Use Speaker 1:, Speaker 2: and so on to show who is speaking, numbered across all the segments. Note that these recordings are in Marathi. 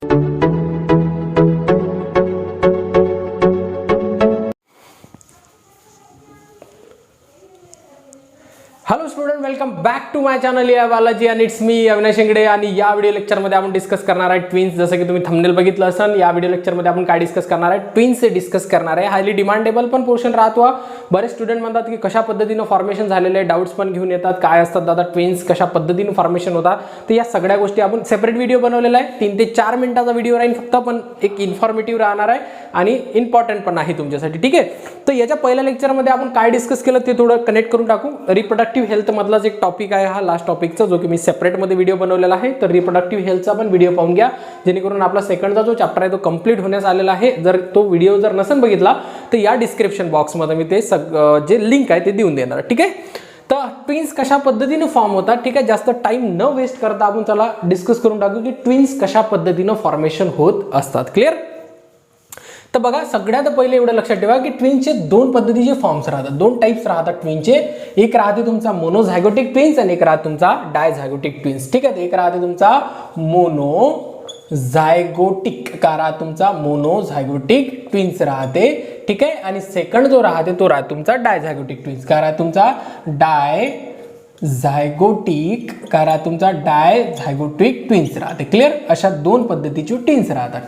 Speaker 1: Hello student, welcome back to my channel या बालाजी आणि इट्स मी अविनाश शेंगडे. आणि या व्हिडिओ लेक्चरमध्ये आपण डिस्कस करणार आहे ट्विन्स. जसं की तुम्ही थंबनेल बघितलं असेल, या व्हिडिओ लेक्चरमध्ये आपण काय डिस्कस करणार आहे, ट्विन्स डिस्कस करणार आहे. हायली डिमांडेबल पण पोर्शन राहतो. बरेच स्टुडंट म्हणतात की कशा पद्धतीनं फॉर्मेशन झालेलं आहे, डाऊट्स पण घेऊन येतात, काय असतात दादा ट्विन्स, कशा पद्धतीनं फॉर्मेशन होता. तर या सगळ्या गोष्टी आपण सेपरेट व्हिडिओ बनवलेला आहे. 3 ते 4 मिनिटाचा व्हिडिओ राहील फक्त, पण एक इन्फॉर्मेटिव्ह राहणार आहे आणि इम्पॉर्टंट पण आहे तुमच्यासाठी. ठीक आहे, तर याच्या पहिल्या लेक्चरमध्ये आपण काय डिस्कस केलं ते थोडं कनेक्ट करून टाकू. रिप्रोडक्टिव्ह हेल्थ मधलाच एक टॉपिक आहे हा लास्ट टॉपिकचा, जो की मी सेपरेटमध्ये व्हिडिओ बनवलेला आहे. तर रिप्रोडक्टिव्ह हेल्थचा पण व्हिडिओ पाहून घ्या, जेणेकरून आपला सेकंडचा जो चॅप्टर आहे तो कंप्लीट होण्यास आलेला आहे. जर तो व्हिडिओ जर नसेल बघितला तर या डिस्क्रिप्शन बॉक्समध्ये मी ते जे लिंक आहे ते देऊन देणार. ठीक आहे, तर ट्विन्स कशा पद्धतीने फॉर्म होतात. ठीक आहे, जास्त टाइम न वेस्ट करता आपण चला डिस्कस करून टाकू की ट्विन्स कशा पद्धतीने फॉर्मेशन होत असतात. क्लिअर? तर बघा, सगळ्यात पहिले एवढं लक्षात ठेवा की ट्विन्सचे 2 पद्धतीचे फॉर्म्स राहतात, 2 टाइप्स राहतात ट्विन्सचे. एक राहते तुमचा मोनोझायगोटिक ट्विन्स आणि एक राहते तुमचा डायझायगोटिक ट्विन्स. ठीक आहे, एक राहते तुमचा मोनोझायगोटिक, का राहते तुमचा मोनोझायगोटिक ट्विन्स राहते. ठीक आहे, आणि सेकंड जो राहते तो राहते तुमचा डायझायगोटिक ट्विन्स, का राहते तुमचा डायझायगोटिक, का राहते तुमचा डायझायगोटिक ट्विन्स राहते. क्लिअर? अशा 2 पद्धतीचे ट्विन्स राहतात.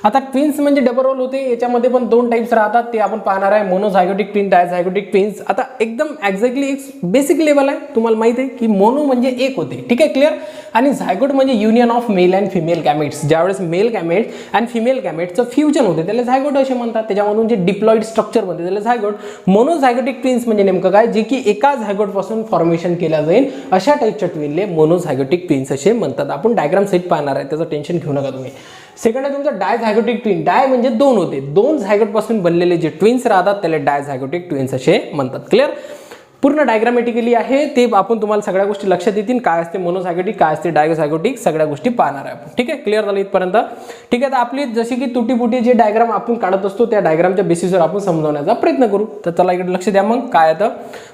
Speaker 1: आता ट्विन्स म्हणजे डबल रोल होते, याच्यामध्ये पण 2 टाइप्स राहतात, ते आपण पाहणार आहे. मोनोझायगोटिक ट्विन, डायझायगोटिक ट्विन्स. आता एकदम एक्झॅक्टली एक बेसिक लेवल आहे, तुम्हाला माहिती आहे की मोनो म्हणजे एक होते. ठीक आहे, क्लिअर? आणि झायगोट म्हणजे union of male and female gametes. ज्यावेळेस मेल गॅमेट्स अँड फिमेल गॅमेट्सचं फ्युजन होते त्याला झायगोट असे म्हणतात. त्याच्यामधून जे डिप्लॉइड स्ट्रक्चर बनते त्याला झायगोट. मोनोझायगोटिक ट्विन्स म्हणजे नेमकं काय, जे की एका झायगोट पासून फॉर्मेशन केल्या जाईल अशा टाइपच्या ट्विनले मोनोझायगोटिक ट्विन्स असे म्हणतात. आपण डायग्राम सेट पाहणार आहे, त्याचं टेन्शन घेऊ नका तुम्ही. सेकंड आहे तुमचा डायझायगोटिक ट्विन. डाय म्हणजे 2 होते, 2 झायगोट पासून बनलेले जे ट्विन्स राहतात त्याला डायझायगोटिक ट्विन्स असे म्हणतात. क्लिअर? पूर्ण डायग्रामॅटिकली आहे ते, आपण तुम्हाला सगळ्या गोष्टी लक्षात येतील. काय असते मोनोझायगोटिक, काय असते डायझायगोटिक, सगळ्या गोष्टी पाहणार आहे आपण. ठीक आहे, क्लिअर झालं इथपर्यंत? ठीक आहे, तर आपली जशी की तुटीपुटी जे डायग्राम आपण काढत असतो त्या डायग्रामच्या बेसिसवर आपण समजवण्याचा प्रयत्न करू. तर चला इकडे लक्ष द्या. मग काय आता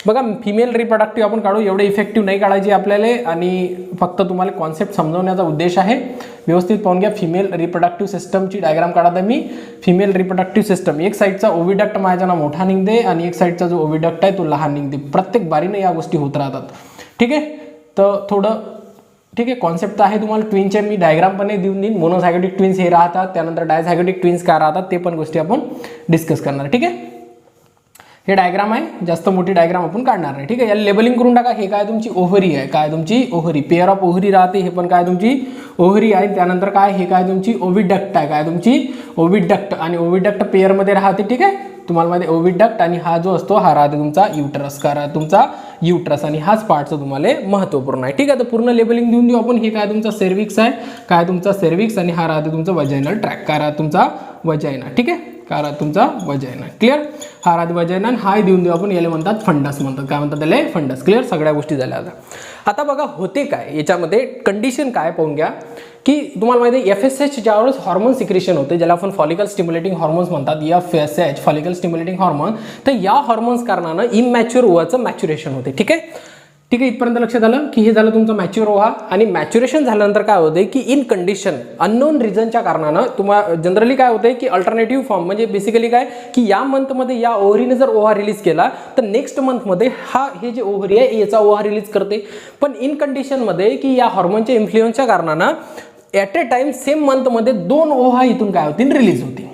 Speaker 1: बघा, फिमेल रिप्रोडक्टिव्ह आपण काढू. एवढे इफेक्टिव्ह नाही काढायची आपल्याला, आणि फक्त तुम्हाला कॉन्सेप्ट समजवण्याचा उद्देश आहे. व्यवस्थित पाहून घ्या. फिमेल रिप्रोडक्टिव्ह सिस्टमची डायग्राम काढत आहे मी. फिमेल रिप्रोडक्टिव्ह सिस्टम, एक साईडचा ओव्हिडक्ट माझ्या ना मोठा निघते आणि एक साईडचा जो ओव्हिडक्ट आहे तो लहान निघते. प्रत्येक बारीने या गोष्टी होत राहतात. ठीक आहे, तर थोडं ठीक आहे, कॉन्सेप्ट आहे तुम्हाला ट्विनचे मी डायग्राम पण देऊन देईन. मोनोझायगोटिक ट्विन्स हे राहतात, त्यानंतर डायझायगोटिक ट्विन्स काय राहतात ते पण गोष्टी आपण डिस्कस करणार. ठीक आहे, हे डायग्राम आहे, जास्त मोठी डायग्राम आपण काढणार नाही. ठीक आहे, याला लेबलिंग करून टाका. हे काय तुमची ओव्हरी आहे, काय तुमची ओव्हरी, पेअर ऑफ ओव्हरी राहते, हे पण काय तुमची ओव्हरी आहे. त्यानंतर काय, हे काय तुमची ओव्हिडक्ट आहे, काय तुमची ओव्हिडक्ट, आणि ओव्हिडक्ट पेअरमध्ये राहते. ठीक आहे, तुम्हाला माहिती आहे ओव्हिडक्ट, आणि हा जो असतो हा राहते तुमचा युट्रस, का राहते तुमचा युट्रस, आणि हाच पार्टचं तुम्हाला महत्त्वपूर्ण आहे. ठीक आहे, तर पूर्ण लेबलिंग देऊन देऊ आपण. हे काय तुमचा सर्विक्स आहे, काय तुमचा सर्विक्स, आणि हा राहते तुमचा वजायनल ट्रॅक, का राहते तुमचा वजायना. ठीक आहे, का राहते तुमचा वजायना. क्लिअर? हा राहते वजायना, आणि हा देऊन देऊ आपण. याला म्हणतात फंडस म्हणतात. काय म्हणतात त्याला? फंडस. क्लिअर? सगळ्या गोष्टी झाल्या. आता बघा होते काय याच्यामध्ये, कंडिशन काय पाहून घ्या की तुम्हाला माहिती आहे FSH ज्यावेळेस हॉर्मोन सिक्रेशन होते, ज्याला आपण फॉलिकल स्टिम्युलेटिंग हॉर्मोन्स म्हणतात, FSH फॉलिकल स्टिम्युलेटिंग हॉर्मोन, तर या हॉर्मोन्स कारणानं इमॅच्युअर ओव्हाचं मॅच्युरेशन होते. ठीक आहे, ठीक आहे, इथपर्यंत लक्षात आलं की हे झालं तुमचं मॅच्युअर ओव्हा. आणि मॅच्युरेशन झाल्यानंतर काय होते की इन कंडिशन अननोन रिझनच्या कारणानं तुम्हाला जनरली काय होते की अल्टरनेटिव्ह फॉर्म, म्हणजे बेसिकली काय की या मंथमध्ये या ओव्हरीने जर ओव्हा रिलीज केला तर नेक्स्ट मंथमध्ये हे जे ओव्हरी आहे याचा ओव्हा रिलीज करते. पण इन कंडिशनमध्ये की या हॉर्मोनच्या इन्फ्लुएन्सच्या कारणानं ॲट अ टाइम सेम मंथमध्ये 2 ओव्हा इथून काय होतील, रिलीज होतील.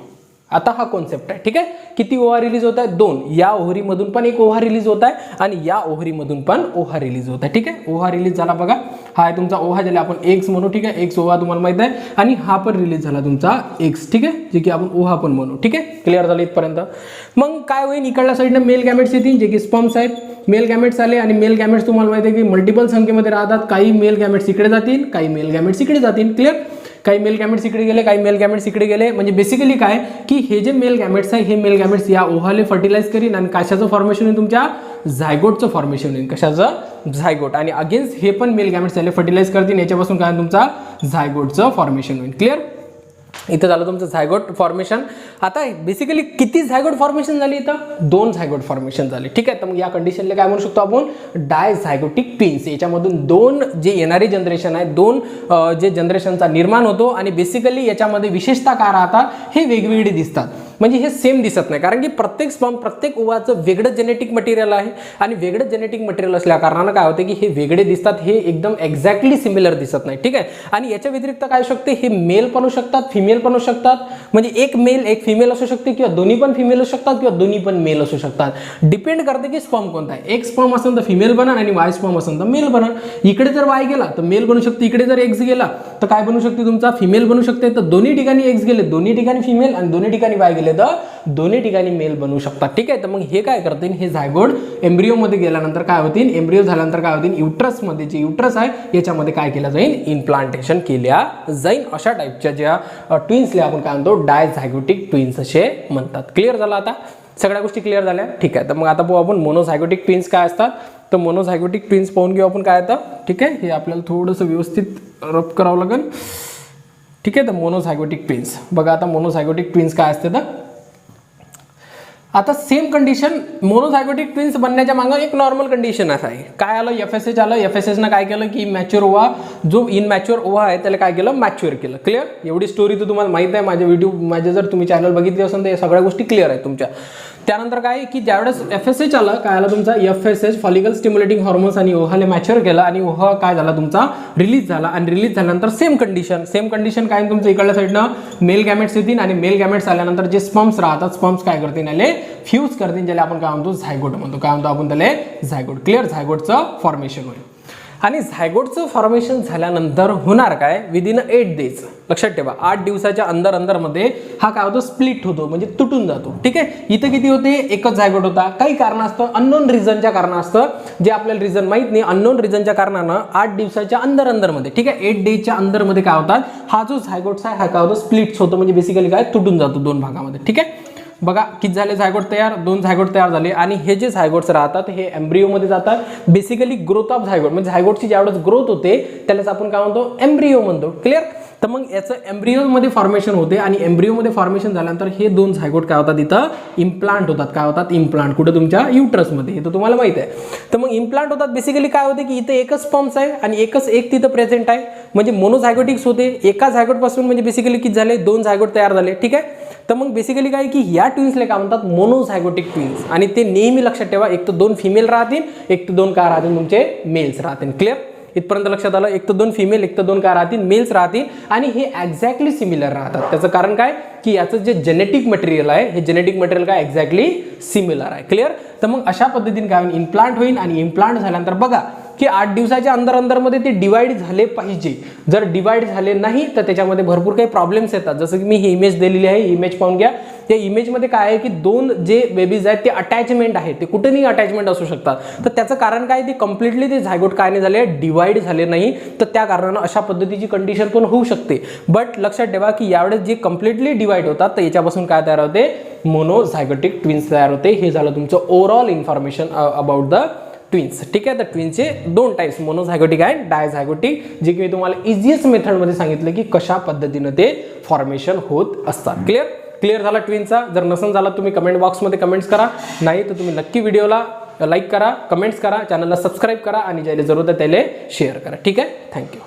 Speaker 1: आता हा कॉन्सेप्ट आहे. ठीक आहे, किती ओव्हा रिलीज होत आहे? 2. या ओव्हरीमधून पण एक ओव्हा रिलीज होत आहे आणि या ओव्हरीमधून पण ओव्हा रिलीज होत आहे. ठीक आहे, ओव्हा रिलीज झाला बघा, हा आहे तुमचा ओव्हा, ज्याला आपण एक्स म्हणू. ठीक आहे, एक्स ओव्हा तुम्हाला माहित आहे, आणि हा पण रिलीज झाला तुमचा एक्स. ठीक आहे, जे की आपण ओव्हा पण म्हणू. ठीक आहे, क्लिअर झालं इथपर्यंत? मग काय होईल, इकडल्या साईडनं मेल गॅमेट्स येतील जे की स्पर्म्स आहेत. मेल गॅमेट्स आले, आणि मेल गॅमेट्स तुम्हाला माहिती आहे की मल्टिपल संख्येमध्ये राहतात. काही मेल गॅमेट्स इकडे जातील, काही मेल गॅमेट्स इकडे जातील. क्लिअर? काही मेल गॅमेट्स इकडे गेले, काही मेल गॅमेट्स इकडे गेले. म्हणजे बेसिकली काय की हे जे मेल गॅमेट्स आहे, हे मेल गॅमेट्स या ओव्हाले फर्टिलाइज करीन, आणि कशाचं फॉर्मेशन होईल, तुमच्या झायगोटचं फॉर्मेशन होईल. कशाचं? झायगोट. आणि अगेन्स्ट हे पण मेल गॅमेट्स याला फर्टिलाइज करतील, याच्यापासून काय तुमचा झायगोटचं फॉर्मेशन होईल. क्लिअर? इथं झालं तुमचं झायगोट फॉर्मेशन. आता बेसिकली किती झायगोट फॉर्मेशन झाली इथं? 2 झायगोट फॉर्मेशन झाले. ठीक आहे, तर मग या कंडिशनला काय म्हणू शकतो आपण? डायझायगोटिक ट्विन्स. याच्यामधून 2 जे येणारे जनरेशन आहे, 2 जे जनरेशनचा निर्माण होतो आणि बेसिकली याच्यामध्ये विशेषतः काय राहतात, हे वेगवेगळे दिसतात. म्हणजे हे सेम दिसत नाही, कारण की प्रत्येक स्पर्म प्रत्येक ओवाचं वेगळं जेनेटिक मटेरियल आहे आणि वेगळं जेनेटिक मटेरियल असल्या कारणानं काय होते की हे वेगळे दिसतात, हे एकदम एक्झॅक्टली सिमिलर दिसत नाही. ठीक आहे, आणि याच्या व्यतिरिक्त काय शकते, हे मेल पण होऊ शकतात, फिमेल पण होऊ शकतात. म्हणजे एक मेल एक फिमेल असू शकते किंवा दोन्ही पण फिमेल असू शकतात किंवा दोन्ही पण मेल असू शकतात. डिपेंड करते की स्पर्म कोणता आहे. एक स्पर्म असेल तर फिमेल बनन आणि वाय स्पर्म असेल तर मेल बनन. इकडे जर वाय गेला तर मेल बनू शकते, इकडे जर एक्स गेला तर काय बनू शकते तुमचा? फिमेल बनू शकते. तर दोन्ही ठिकाणी एक्स गेले, दोन्ही ठिकाणी फिमेल आणि दोन्ही ठिकाणी वाय गेले तर दोन्ही ठिकाणी मेल बनू शकतात. ठीक आहे, तर मग हे काय करतील, हे झायगोट एम्ब्रिओ मध्ये गेल्यानंतर काय होतील, एम्ब्रिओ झाल्यानंतर काय होतील, युट्रस मध्ये जे युट्रस आहे याच्यामध्ये काय केलं जाईल, इम्प्लांटेशन केल्या जाईल. अशा टाईपच्या ज्या ट्विन्सला आपण काय म्हणतो, डायझायगोटिक ट्विन्स असे म्हणतात. क्लिअर झालं? आता सगळ्या गोष्टी क्लिअर झाल्या. ठीक आहे, तर मग आता पाहू आपण मोनोझायगोटिक ट्विन्स काय असतात. तर मोनोझायगोटिक ट्विन्स पाहून घेऊ आपण काय आता. ठीक आहे, हे आपल्याला थोडंसं व्यवस्थित रब करावं लागेल. ठीक आहे, तर मोनोझायगोटिक ट्विन्स बघा. आता मोनोझायगोटिक ट्विन्स काय असते, तर आता सेम कंडिशन मोनोझायगोटिक ट्विन्स बनण्याच्या मागे एक नॉर्मल कंडिशन आहे. काय आलं, FSH आलं. FSH काय केलं की मॅच्युअर ओव्हा, जो इनमॅच्युअर ओव्हा आहे त्याला काय केलं, मॅच्युअर केलं. क्लिअर? एवढी स्टोरी तर तुम्हाला माहिती आहे. माझे जर तुम्ही चॅनल बघितले असेल तर सगळ्या गोष्टी क्लिअर आहेत तुमच्या. त्यानंतर काय की ज्यावेळेस FSH आलं, काय आलं तुमचा FSH फॉलिकल स्टिम्युलेटिंग हॉर्मोन्स आणि ओव्हाले मॅच्युअर केला आणि ओव्हा काय झाला तुमचा, रिलीज झाला. आणि रिलीज झाल्यानंतर सेम कंडिशन काय तुमचं इकडल्या साईडनं मेल गॅमेट्स येतील आणि मेल गॅमेट्स आल्यानंतर जे स्पर्म्स राहतात, स्पर्म्स काय करतील, याले फ्यूज करतील, ज्याला आपण काय म्हणतो, झायगोट म्हणतो. काय म्हणतो आपण त्याला, झायगोट. क्लिअर? झायगोटचं फॉर्मेशन होईल. आणि झायगोटचं फॉर्मेशन झाल्यानंतर होणार काय, विदिन 8 डेज. लक्षात ठेवा, 8 दिवसाच्या अंदर हा काय होतो, स्प्लिट होतो, म्हणजे तुटून जातो. ठीक आहे, इथं किती होते, एकच झायगोट होता. काही कारणास्तव, अननोन रिझनच्या कारणास्तव, जे आपल्याला रिझन माहित नाही, अननोन रिझनच्या कारणानं 8 दिवसाच्या अंदर ठीक आहे, 8 डेजच्या अंदरमध्ये काय होतात, हा जो झायगोट आहे हा काय होतो, स्प्लिट्स होतो. म्हणजे बेसिकली काय, तुटून जातो 2 भागामध्ये. ठीक आहे, बघा किती झाले झायगोट तयार, 2 झायगोट तयार झाले. आणि हे जे झायगोट्स राहतात हे एम्ब्रिओमध्ये जातात. बेसिकली ग्रोथ ऑफ झायगोट, म्हणजे झायगोटची ज्यावेळेस ग्रोथ होते त्यालाच आपण काय म्हणतो, एम्ब्रिओ म्हणतो. क्लिअर? तर मग याचं एम्ब्रिओमध्ये फॉर्मेशन होते आणि एम्ब्रिओमध्ये फॉर्मेशन झाल्यानंतर हे 2 झायगोट काय होतात, इथं इम्प्लांट होतात. काय होतात, इम्प्लांट. कुठे, तुमच्या युट्रसमध्ये. हे तर तुम्हाला माहित आहे. तर मग इम्प्लांट होतात. बेसिकली काय होते की इथे एकच स्पर्म्स आहे आणि एकच एक तिथं प्रेझेंट आहे, म्हणजे मोनोझायगोटिक्स होते. एका झायगोट पासून म्हणजे बेसिकली किती झाले, 2 झायगोट तयार झाले. ठीक आहे, तर मग बेसिकली काय की या ट्विन्सला काय म्हणतात, मोनोझायगोटिक ट्विन्स. आणि ते नेहमी लक्षात ठेवा, एक तर 2 फिमेल राहतील, एक तर 2 काय राहतील, तुमचे मेल्स राहतील. क्लिअर? इथपर्यंत लक्षात आलं. एक तर 2 फिमेल, एक तर 2 काय राहतील, मेल्स राहतील. आणि हे एक्झॅक्टली सिमिलर राहतात. त्याचं कारण काय की याचं जे जेनेटिक मटेरियल आहे, हे जेनेटिक मटेरियल काय एक्झॅक्टली सिमिलर आहे. क्लिअर? तर मग अशा पद्धतीने काय होईल, इम्प्लांट होईल. आणि इम्प्लांट झाल्यानंतर बघा की 8 दिवसाच्या अंदरमध्ये ते डिवाइड झाले पाहिजे. जर डिवाइड झाले नाही तर त्याच्यामध्ये भरपूर काही प्रॉब्लेम्स येतात. जसं की मी ही इमेज दिलेली आहे, इमेज पाहून घ्या. त्या इमेजमध्ये काय आहे की 2 जे बेबीज आहेत ते अटॅचमेंट आहे, ते कुठेही अटॅचमेंट असू शकतात. तर त्याचं कारण काय, ते कम्प्लिटली ते झायगोट काय नाही झाले, डिवाइड झाले नाही. तर त्या कारणानं अशा पद्धतीची कंडिशन पण होऊ शकते. बट लक्षात ठेवा की यावेळेस जे कम्प्लिटली डिवाइड होतात तर याच्यापासून काय तयार होते, मोनोझायगोटिक ट्विन्स तयार होते. हे झालं तुमचं overall information about the twins. ठीक आहे, तर ट्विन्सचे 2 टाइप्स, मोनोझायगोटिक आणि डायझायगोटिक, जे की मी तुम्हाला इझिएस्ट मेथडमध्ये सांगितलं की कशा पद्धतीनं ते फॉर्मेशन होत असतात. क्लिअर झाला ट्विन्सचा? जर नसेल झाला तुम्ही कमेंट बॉक्समध्ये कमेंट्स करा. नाही तर तुम्ही नक्की व्हिडिओला लाईक करा, कमेंट्स करा, चॅनलला सबस्क्राईब करा आणि ज्याला जरूरत आहे त्याला शेअर करा. ठीक आहे, थँक्यू.